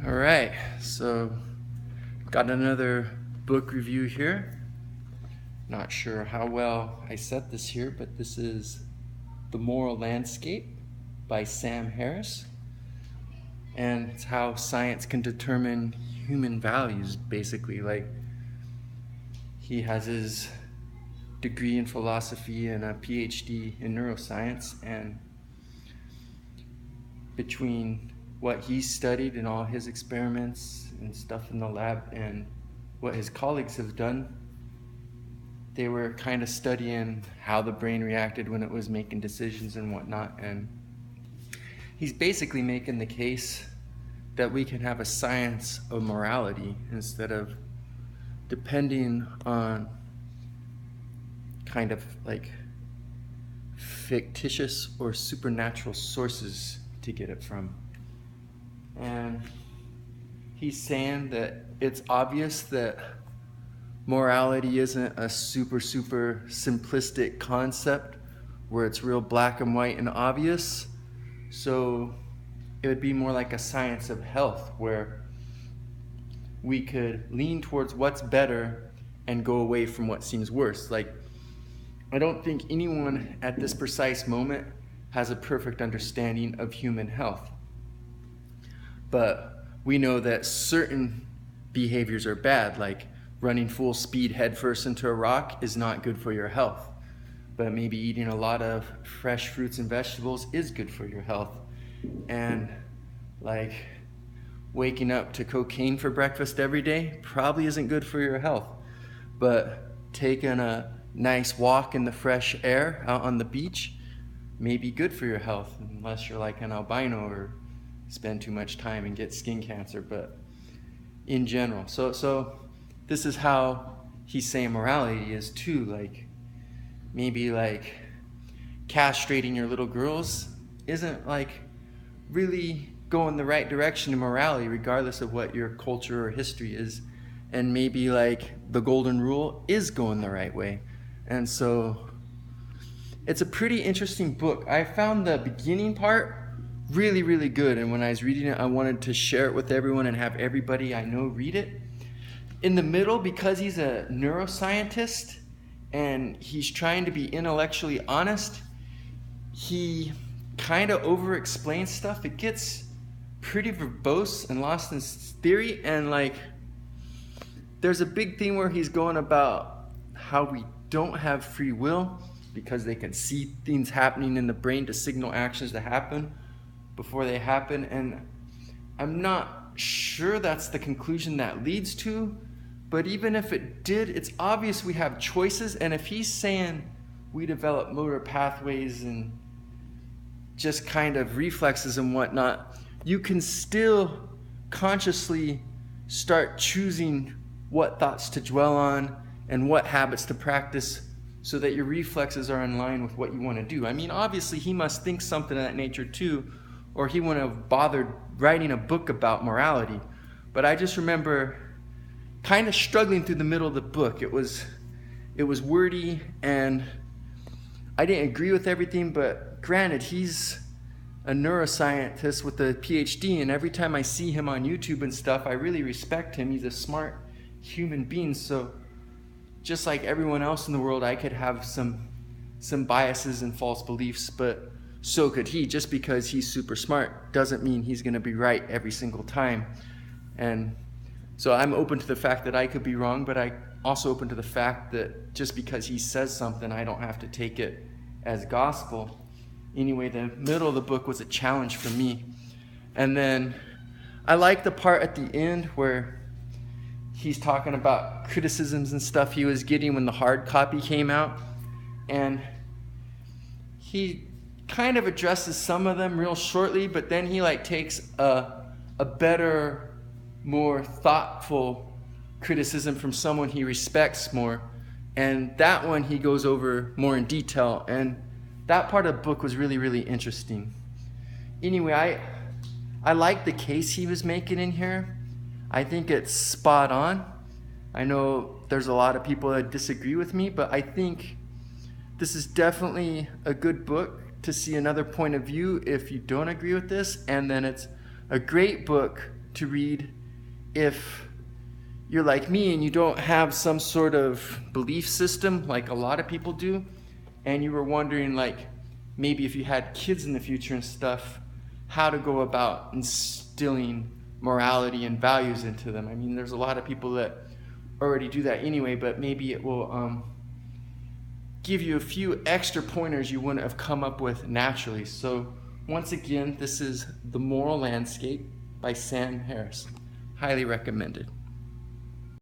All right, so got another book review here. Not sure how well I set this here, but this is The Moral Landscape by Sam Harris. And it's how science can determine human values, basically. Like, he has his degree in philosophy and a PhD in neuroscience, and between what he studied and all his experiments and stuff in the lab and what his colleagues have done, they were kind of studying how the brain reacted when it was making decisions and whatnot. And he's basically making the case that we can have a science of morality instead of depending on kind of like fictitious or supernatural sources to get it from. And he's saying that it's obvious that morality isn't a super simplistic concept where it's real black and white and obvious. So it would be more like a science of health where we could lean towards what's better and go away from what seems worse. Like, I don't think anyone at this precise moment has a perfect understanding of human health. But we know that certain behaviors are bad, like running full speed headfirst into a rock is not good for your health. But maybe eating a lot of fresh fruits and vegetables is good for your health. And like waking up to cocaine for breakfast every day probably isn't good for your health. But taking a nice walk in the fresh air out on the beach may be good for your health, unless you're like an albino or spend too much time and get skin cancer. But in general, so this is how he's saying morality is too. Like, maybe like castrating your little girls isn't like really going the right direction in morality, regardless of what your culture or history is. And maybe like the golden rule is going the right way. And so it's a pretty interesting book. I found the beginning part really good, and when I was reading it, I wanted to share it with everyone and have everybody I know read it. In the middle, because he's a neuroscientist and he's trying to be intellectually honest, he kind of over-explains stuff. It gets pretty verbose and lost in theory, and like there's a big thing where he's going about how we don't have free will because they can see things happening in the brain to signal actions to happen before they happen. And I'm not sure that's the conclusion that leads to, but even if it did, it's obvious we have choices. And if he's saying we develop motor pathways and just kind of reflexes and whatnot, you can still consciously start choosing what thoughts to dwell on and what habits to practice so that your reflexes are in line with what you want to do. I mean, obviously he must think something of that nature too, or he wouldn't have bothered writing a book about morality. But I just remember kind of struggling through the middle of the book. It was wordy, and I didn't agree with everything, but granted, he's a neuroscientist with a PhD, and every time I see him on YouTube and stuff, I really respect him. He's a smart human being. So just like everyone else in the world, I could have some biases and false beliefs, but so could he. Just because he's super smart doesn't mean he's going to be right every single time. And so I'm open to the fact that I could be wrong, but I also open to the fact that just because he says something, I don't have to take it as gospel. Anyway, the middle of the book was a challenge for me. And then I like the part at the end where he's talking about criticisms and stuff he was getting when the hard copy came out. And he kind of addresses some of them real shortly, but then he like takes a better, more thoughtful criticism from someone he respects more. And that one he goes over more in detail. And that part of the book was really interesting. Anyway, I like the case he was making in here. I think it's spot on. I know there's a lot of people that disagree with me, but I think this is definitely a good book to see another point of view if you don't agree with this. And then it's a great book to read if you're like me and you don't have some sort of belief system like a lot of people do, and you were wondering, like, maybe if you had kids in the future and stuff, how to go about instilling morality and values into them. I mean, there's a lot of people that already do that anyway, but maybe it will give you a few extra pointers you wouldn't have come up with naturally. So once again, this is The Moral Landscape by Sam Harris. Highly recommended.